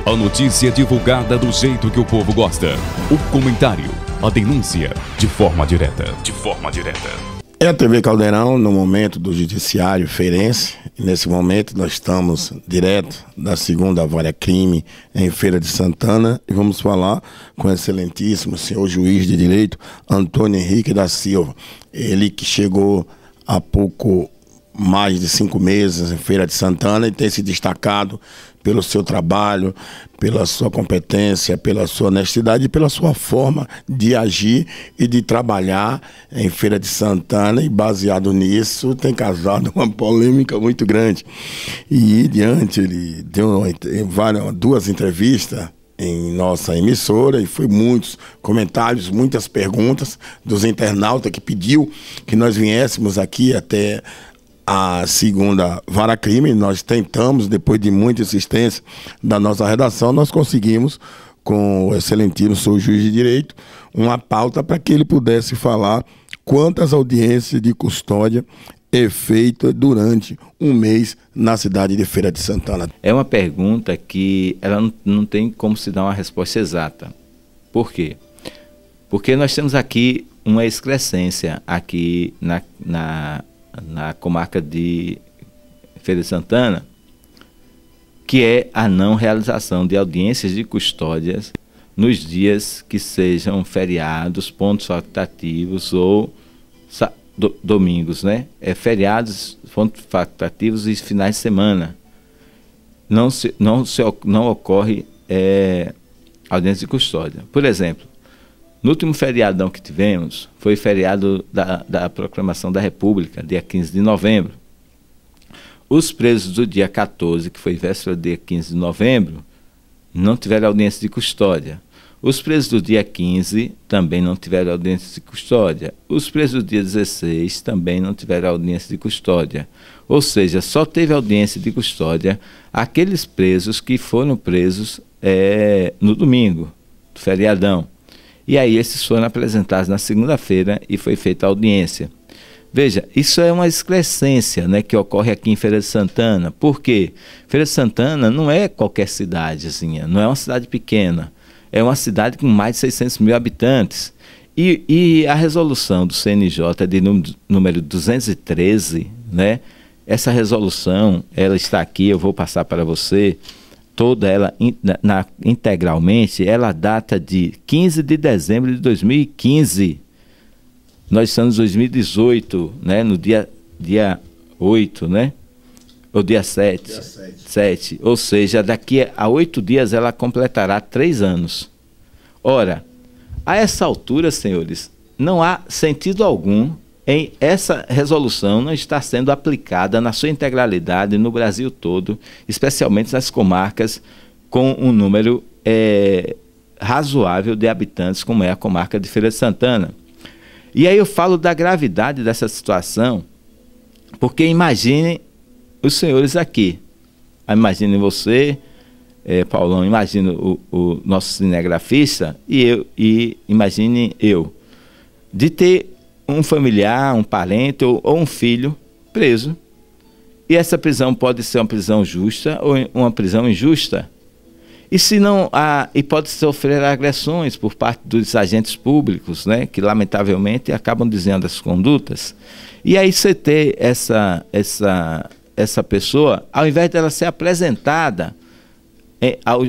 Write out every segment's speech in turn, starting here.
A notícia divulgada do jeito que o povo gosta. O comentário, a denúncia, de forma direta. De forma direta. É a TV Caldeirão, no momento do Judiciário Feirense. E nesse momento nós estamos direto da 2ª Vara Crime em Feira de Santana e vamos falar com o excelentíssimo senhor juiz de direito Antônio Henrique da Silva. Ele que chegou há pouco mais de 5 meses em Feira de Santana e tem se destacado pelo seu trabalho, pela sua competência, pela sua honestidade e pela sua forma de agir e de trabalhar em Feira de Santana, e baseado nisso tem causado uma polêmica muito grande. E diante, ele deu 2 entrevistas em nossa emissora e foi muitos comentários, muitas perguntas dos internautas que pediu que nós viéssemos aqui até a 2ª Vara Crime. Nós tentamos, depois de muita insistência da nossa redação, nós conseguimos, com o excelentíssimo senhor juiz de direito, uma pauta para que ele pudesse falar quantas audiências de custódia é feita durante um mês na cidade de Feira de Santana. É uma pergunta que ela não tem como se dar uma resposta exata. Por quê? Porque nós temos aqui uma excrescência aqui na comarca de Feira de Santana, que é a não realização de audiências de custódias nos dias que sejam feriados, pontos facultativos ou domingos, né? Feriados, pontos facultativos e finais de semana. Não ocorre audiência de custódia. Por exemplo, no último feriadão que tivemos, foi feriado da Proclamação da República, dia 15 de novembro. Os presos do dia 14, que foi véspera do dia 15 de novembro, não tiveram audiência de custódia. Os presos do dia 15 também não tiveram audiência de custódia. Os presos do dia 16 também não tiveram audiência de custódia. Ou seja, só teve audiência de custódia aqueles presos que foram presos no domingo, do feriadão. E aí esses foram apresentados na segunda-feira e foi feita a audiência. Veja, isso é uma excrescência, né, que ocorre aqui em Feira de Santana. Por quê? Feira de Santana não é qualquer cidadezinha, não é uma cidade pequena. É uma cidade com mais de 600 mil habitantes. E a resolução do CNJ de número 213, né, essa resolução, ela está aqui, eu vou passar para você. Toda ela integralmente, ela data de 15 de dezembro de 2015. Nós estamos em 2018, né? No dia 8, né? Ou dia 7. Dia 7. Ou seja, daqui a 8 dias ela completará 3 anos. Ora, a essa altura, senhores, não há sentido algum em essa resolução não está sendo aplicada na sua integralidade no Brasil todo, especialmente nas comarcas com um número razoável de habitantes, como é a comarca de Feira de Santana. E aí eu falo da gravidade dessa situação, porque imaginem os senhores aqui. Imaginem você, Paulão, imagine o nosso cinegrafista e imagine eu, de ter um familiar, um parente ou um filho preso. E essa prisão pode ser uma prisão justa ou uma prisão injusta. E se não e pode sofrer agressões por parte dos agentes públicos, né, que lamentavelmente acabam dizendo as condutas. E aí você ter essa pessoa, ao invés dela ser apresentada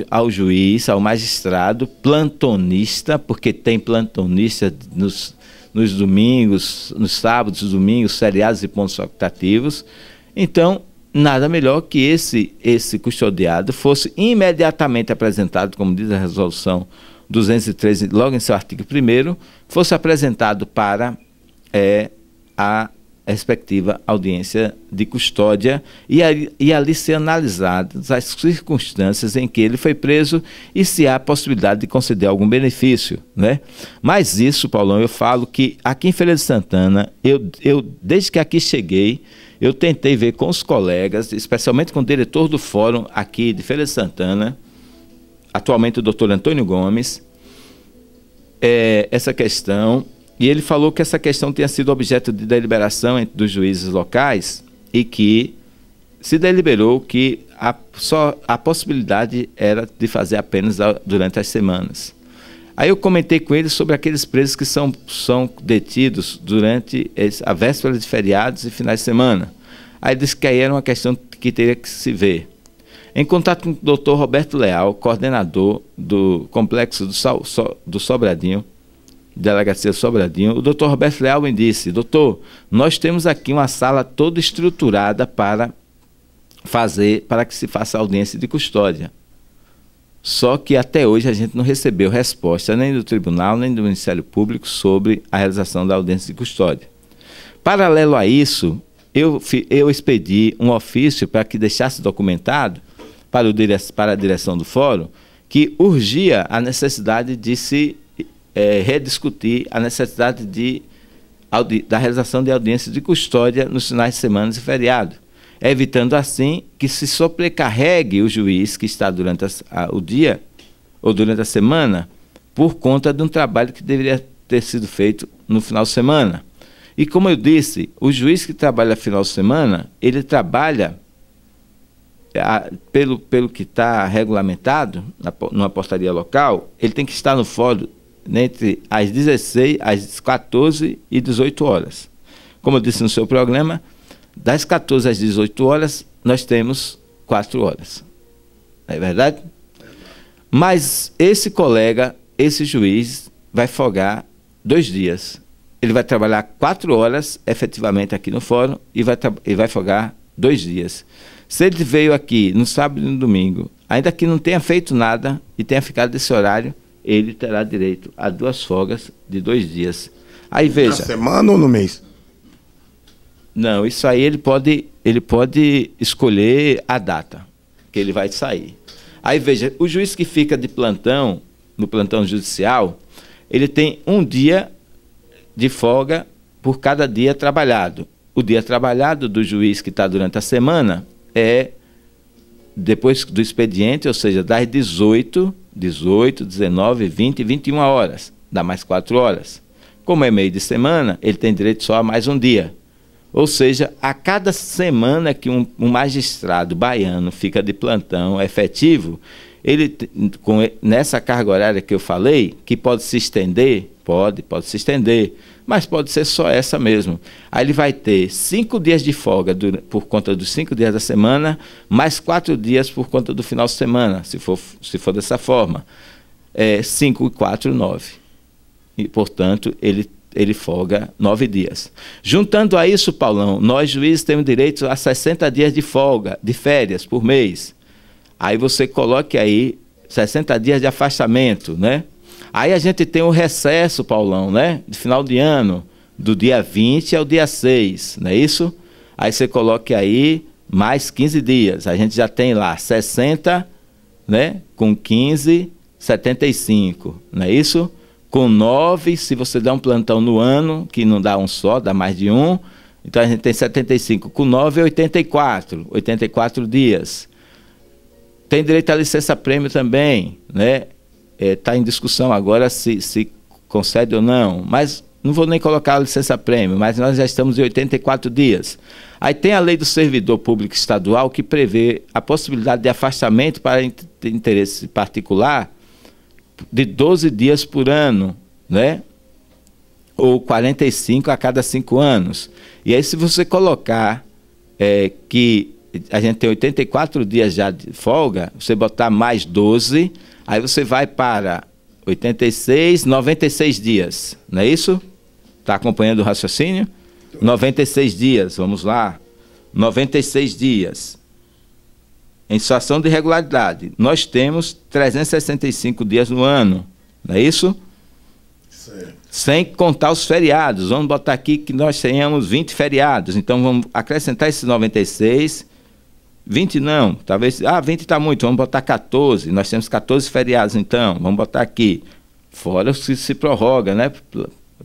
ao juiz, ao magistrado, plantonista, porque tem plantonista nos domingos, nos sábados, domingos, feriados e pontos facultativos. Então, nada melhor que esse custodiado fosse imediatamente apresentado, como diz a resolução 213, logo em seu artigo 1º, fosse apresentado para a respectiva audiência de custódia e ali ser analisadas as circunstâncias em que ele foi preso e se há possibilidade de conceder algum benefício, né? Mas isso, Paulão, eu falo que aqui em Feira de Santana, eu desde que aqui cheguei, eu tentei ver com os colegas, especialmente com o diretor do fórum aqui de Feira de Santana, atualmente o doutor Antônio Gomes, essa questão. E ele falou que essa questão tinha sido objeto de deliberação entre dos juízes locais e que se deliberou que só a possibilidade era de fazer apenas durante as semanas. Aí eu comentei com ele sobre aqueles presos que são detidos durante a véspera de feriados e finais de semana. Aí ele disse que aí era uma questão que teria que se ver. Em contato com o doutor Roberto Leal, coordenador do complexo do Sobradinho, Delegacia Sobradinho, o doutor Roberto Leal me disse: doutor, nós temos aqui uma sala toda estruturada para que se faça audiência de custódia. Só que até hoje a gente não recebeu resposta nem do tribunal, nem do Ministério Público sobre a realização da audiência de custódia. Paralelo a isso, eu expedi um ofício para que deixasse documentado para a direção do fórum que urgia a necessidade de se rediscutir a necessidade da realização de audiências de custódia nos finais de semana e feriado, evitando assim que se sobrecarregue o juiz que está durante o dia ou durante a semana por conta de um trabalho que deveria ter sido feito no final de semana. E como eu disse, o juiz que trabalha final de semana, ele trabalha, pelo que está regulamentado numa portaria local, ele tem que estar no fórum entre as 16, às 14 e 18 horas. Como eu disse no seu programa, das 14 às 18 horas, nós temos 4 horas. Não é verdade? Mas esse colega, esse juiz, vai folgar 2 dias. Ele vai trabalhar 4 horas, efetivamente, aqui no fórum, e vai folgar 2 dias. Se ele veio aqui no sábado e no domingo, ainda que não tenha feito nada e tenha ficado desse horário, ele terá direito a 2 folgas de 2 dias. Aí veja. Na semana ou no mês? Não, isso aí ele pode escolher a data que ele vai sair. Aí veja, o juiz que fica de plantão, no plantão judicial, ele tem 1 dia de folga por cada dia trabalhado. O dia trabalhado do juiz que está durante a semana é depois do expediente, ou seja, das 18, 19, 20 e 21 horas, dá mais 4 horas. Como é meio de semana, ele tem direito só a mais 1 dia. Ou seja, a cada semana que um magistrado baiano fica de plantão efetivo, ele, nessa carga horária que eu falei, que pode se estender, pode se estender, mas pode ser só essa mesmo. Aí ele vai ter 5 dias de folga por conta dos 5 dias da semana, mais 4 dias por conta do final de semana, se for dessa forma. 5 e 4, 9. E, portanto, ele folga 9 dias. Juntando a isso, Paulão, nós juízes temos direito a 60 dias de folga, de férias por mês. Aí você coloque aí 60 dias de afastamento, né? Aí a gente tem o recesso, Paulão, né? De final de ano, do dia 20 ao dia 6, não é isso? Aí você coloque aí mais 15 dias. A gente já tem lá 60, né? Com 15, 75, não é isso? Com 9, se você der um plantão no ano, que não dá um só, dá mais de um, então a gente tem 75. Com 9 é 84 dias. Tem direito à licença-prêmio também, né? Está em discussão agora se concede ou não, mas não vou nem colocar a licença-prêmio, mas nós já estamos em 84 dias. Aí tem a lei do servidor público estadual que prevê a possibilidade de afastamento para interesse particular de 12 dias por ano, né? Ou 45 a cada 5 anos. E aí se você colocar que a gente tem 84 dias já de folga, você botar mais 12, aí você vai para 86, 96 dias, não é isso? Está acompanhando o raciocínio? 96 dias, vamos lá. 96 dias. Em situação de irregularidade, nós temos 365 dias no ano, não é isso? Certo. Sem contar os feriados. Vamos botar aqui que nós tenhamos 20 feriados. Então vamos acrescentar esses 96. 20 não, talvez. 20 está muito, vamos botar 14. Nós temos 14 feriados, então, vamos botar aqui. Fora os que se prorroga, né,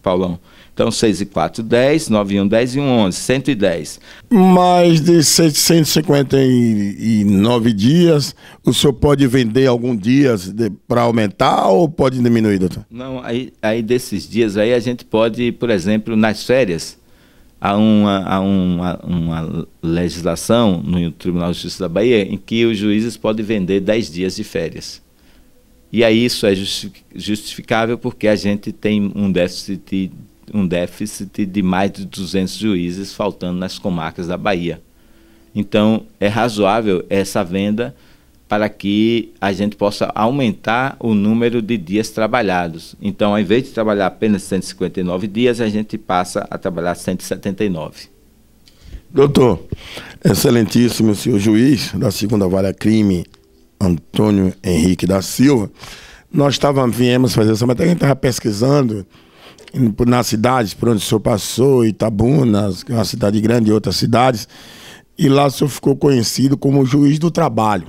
Paulão? Então, 6 e 4, 10, 9 e 1, 10 e 1, 11, 110. Mais de 659 dias, o senhor pode vender algum dias para aumentar ou pode diminuir, doutor? Não, aí desses dias aí a gente pode, por exemplo, nas férias, há uma legislação no Tribunal de Justiça da Bahia em que os juízes podem vender 10 dias de férias. E aí isso é justificável porque a gente tem um déficit de mais de 200 juízes faltando nas comarcas da Bahia. Então, é razoável essa venda para que a gente possa aumentar o número de dias trabalhados. Então, ao invés de trabalhar apenas 159 dias, a gente passa a trabalhar 179. Doutor, excelentíssimo senhor juiz da Segunda Vara Crime, Antônio Henrique da Silva, nós viemos fazer essa matéria, a gente estava pesquisando nas cidades por onde o senhor passou, Itabuna, que é uma cidade grande, e outras cidades, e lá o senhor ficou conhecido como juiz do trabalho.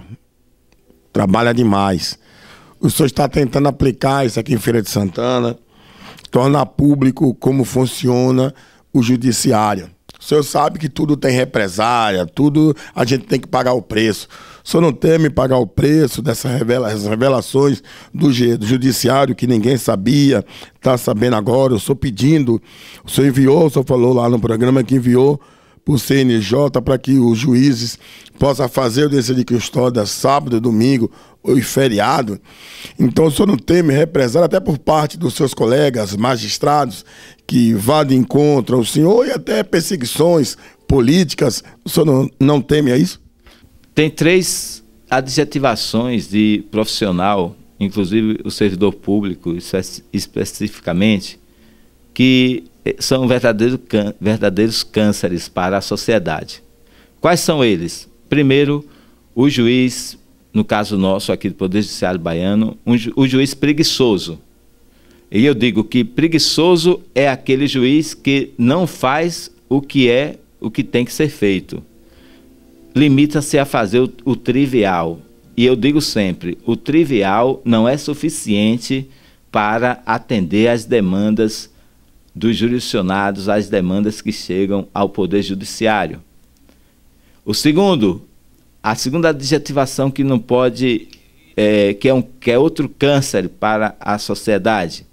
Trabalha demais. O senhor está tentando aplicar isso aqui em Feira de Santana, tornar público como funciona o judiciário. O senhor sabe que tudo tem represária, tudo a gente tem que pagar o preço. O senhor não teme pagar o preço dessas revelações do judiciário que ninguém sabia, está sabendo agora? Eu estou pedindo, o senhor enviou, o senhor falou lá no programa que enviou para o CNJ para que os juízes possam fazer o descer de custódia sábado, domingo e feriado. Então o senhor não teme represália até por parte dos seus colegas magistrados que vá de encontro ao senhor e até perseguições políticas? O senhor não teme a isso? Tem 3 adjetivações de profissional, inclusive o servidor público especificamente, que são verdadeiros cânceres para a sociedade. Quais são eles? Primeiro, o juiz, no caso nosso aqui do Poder Judiciário Baiano, o juiz preguiçoso. E eu digo que preguiçoso é aquele juiz que não faz o que tem que ser feito. Limita-se a fazer o trivial. E eu digo sempre, o trivial não é suficiente para atender às demandas dos jurisdicionados, às demandas que chegam ao Poder Judiciário. A segunda adjetivação que não pode, que é outro câncer para a sociedade,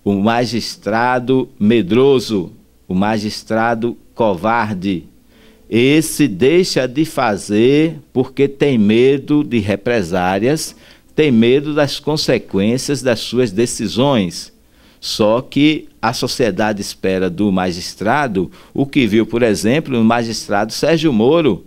o magistrado medroso, o magistrado covarde. Esse deixa de fazer porque tem medo de represárias, tem medo das consequências das suas decisões. Só que a sociedade espera do magistrado o que viu, por exemplo, no magistrado Sérgio Moro.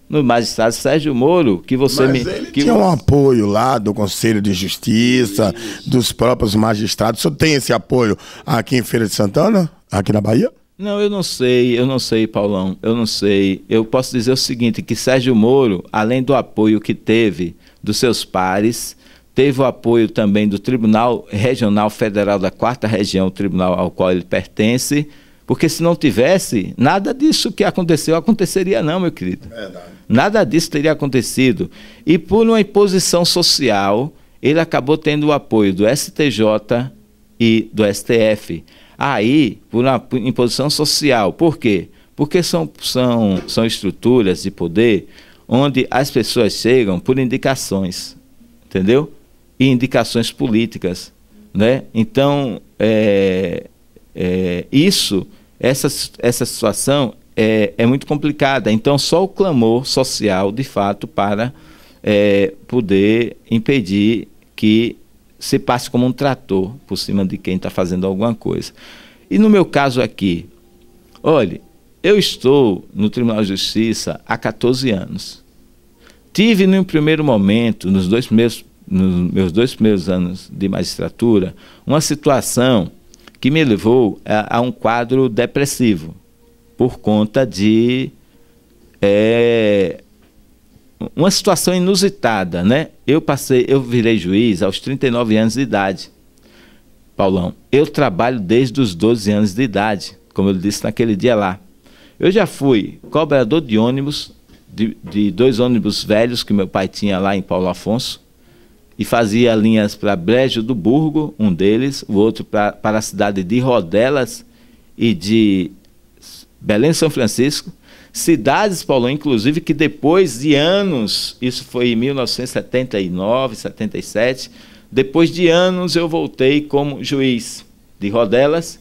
No magistrado Sérgio Moro, que você... Mas ele tinha um apoio lá do Conselho de Justiça, dos próprios magistrados. O senhor tem esse apoio aqui em Feira de Santana, aqui na Bahia? Não, eu não sei, Paulão, eu não sei. Eu posso dizer o seguinte, que Sérgio Moro, além do apoio que teve dos seus pares, teve o apoio também do Tribunal Regional Federal da 4ª Região, o tribunal ao qual ele pertence, porque se não tivesse, nada disso que aconteceu aconteceria não, meu querido. Verdade. Nada disso teria acontecido. E por uma imposição social, ele acabou tendo o apoio do STJ e do STF. Aí, por uma imposição social, por quê? Porque são estruturas de poder onde as pessoas chegam por indicações, entendeu? E indicações políticas, né? Então, essa situação é muito complicada. Então, só o clamor social, de fato, para poder impedir que se passe como um trator por cima de quem está fazendo alguma coisa. E no meu caso aqui, olha, eu estou no Tribunal de Justiça há 14 anos. Tive, no primeiro momento, nos meus 2 primeiros anos de magistratura, uma situação que me levou a um quadro depressivo, por conta de uma situação inusitada, né? Eu virei juiz aos 39 anos de idade. Paulão, eu trabalho desde os 12 anos de idade, como eu disse naquele dia lá. Eu já fui cobrador de ônibus, de 2 ônibus velhos que meu pai tinha lá em Paulo Afonso, e fazia linhas para Brejo do Burgo, um deles, o outro para a cidade de Rodelas e de Belém São Francisco. Cidades, Paulo, inclusive, que depois de anos, isso foi em 1979, 77, depois de anos eu voltei como juiz de Rodelas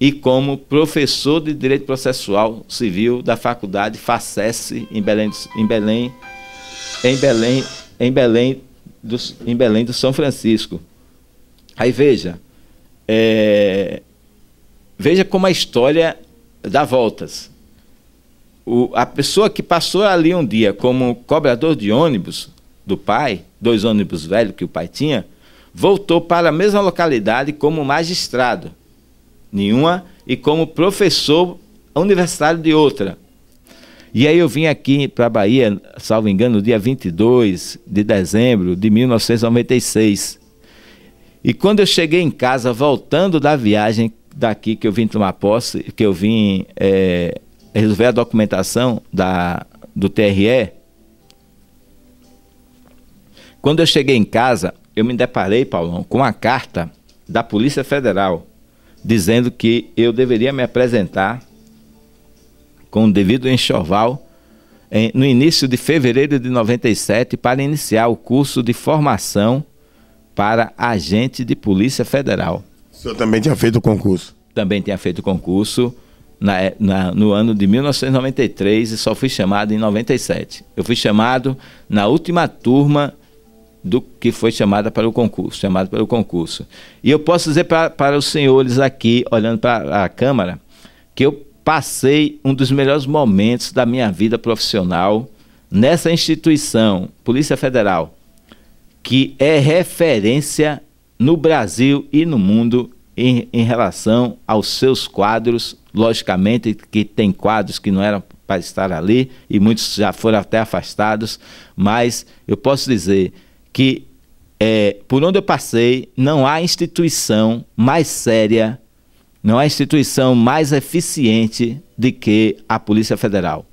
e como professor de Direito Processual Civil da Faculdade FACESC em Belém do São Francisco. Aí veja como a história dá voltas. A pessoa que passou ali um dia como cobrador de ônibus do pai, 2 ônibus velhos que o pai tinha, voltou para a mesma localidade como magistrado nenhuma e como professor universitário de outra. E aí eu vim aqui para a Bahia, salvo engano, no dia 22 de dezembro de 1996. E quando eu cheguei em casa, voltando da viagem daqui, que eu vim tomar posse, que eu vim resolver a documentação do TRE, quando eu cheguei em casa, eu me deparei, Paulão, com uma carta da Polícia Federal, dizendo que eu deveria me apresentar com o devido enxoval no início de fevereiro de 97 para iniciar o curso de formação para agente de Polícia Federal. O senhor também tinha feito o concurso? Também tinha feito o concurso no ano de 1993 e só fui chamado em 97. Eu fui chamado na última turma do que foi chamado para o concurso. E eu posso dizer para os senhores aqui, olhando para a Câmara, que eu passei um dos melhores momentos da minha vida profissional nessa instituição, Polícia Federal, que é referência no Brasil e no mundo em relação aos seus quadros. Logicamente que tem quadros que não eram para estar ali e muitos já foram até afastados, mas eu posso dizer que por onde eu passei não há instituição mais séria, não há instituição mais eficiente do que a Polícia Federal.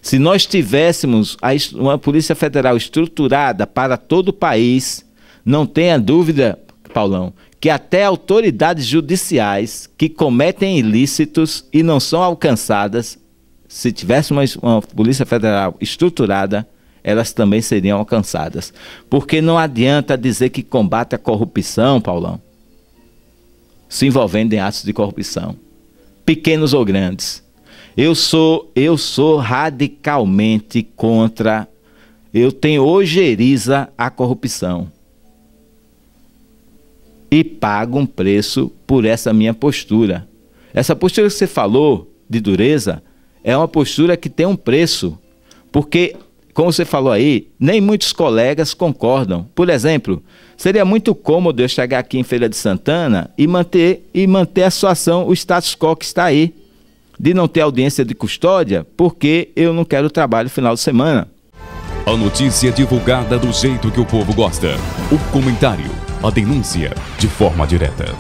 Se nós tivéssemos uma Polícia Federal estruturada para todo o país, não tenha dúvida, Paulão, que até autoridades judiciais que cometem ilícitos e não são alcançadas, se tivéssemos uma Polícia Federal estruturada, elas também seriam alcançadas. Porque não adianta dizer que combate a corrupção, Paulão, se envolvendo em atos de corrupção, pequenos ou grandes. Eu sou radicalmente contra, eu tenho ojeriza à corrupção. E pago um preço por essa minha postura. Essa postura que você falou, de dureza, é uma postura que tem um preço. Porque, como você falou aí, nem muitos colegas concordam. Por exemplo, seria muito cômodo eu chegar aqui em Feira de Santana e manter a situação, o status quo que está aí, de não ter audiência de custódia, porque eu não quero trabalho final de semana. A notícia divulgada do jeito que o povo gosta. O comentário, a denúncia, de forma direta.